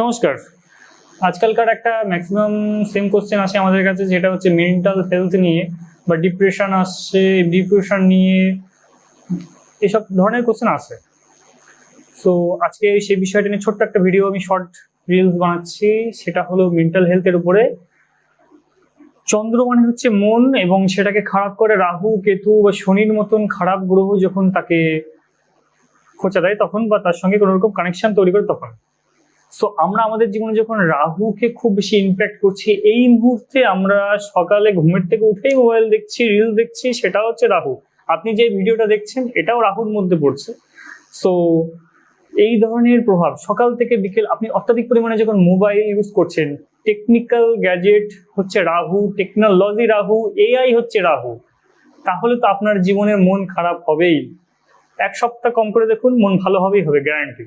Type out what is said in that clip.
নমস্কার। আজকালকার একটা ম্যাক্সিমাম সেম কোশ্চেন আসে আমাদের কাছে, যেটা হচ্ছে মেন্টাল হেলথ নিয়ে বা ডিপ্রেশন আসছে, ডিপ্রেশন নিয়ে এসব ধরনের কোশ্চেন আসে। সো আজকে সেই বিষয়টা নিয়ে ছোট্ট একটা ভিডিও, আমি শর্ট রিলস বানাচ্ছি। সেটা হলো মেন্টাল হেলথের উপরে। চন্দ্র মানে হচ্ছে মন, এবং সেটাকে খারাপ করে রাহু, কেতু বা শনির মতন খারাপ গ্রহ যখন তাকে খোঁচা দেয় তখন, বা তার সঙ্গে কোনো রকম কানেকশন তৈরি করে তখন। সো আমরা আমাদের জীবনে যখন রাহুকে খুব বেশি ইম্প্যাক্ট করছি, এই মুহূর্তে আমরা সকালে ঘুমের থেকে উঠেই মোবাইল দেখছি, রিল দেখছি, সেটা হচ্ছে রাহু। আপনি যে ভিডিওটা দেখছেন এটাও রাহুর মধ্যে পড়ছে। সো এই ধরনের প্রভাব সকাল থেকে বিকেল, আপনি অত্যাধিক পরিমাণে যখন মোবাইল ইউজ করছেন, টেকনিক্যাল গ্যাজেট হচ্ছে রাহু, টেকনোলজি রাহু, এআই হচ্ছে রাহু, তাহলে তো আপনার জীবনের মন খারাপ হবেই। এক সপ্তাহ কম করে দেখুন, মন ভালো হবেই হবে, গ্যারান্টি।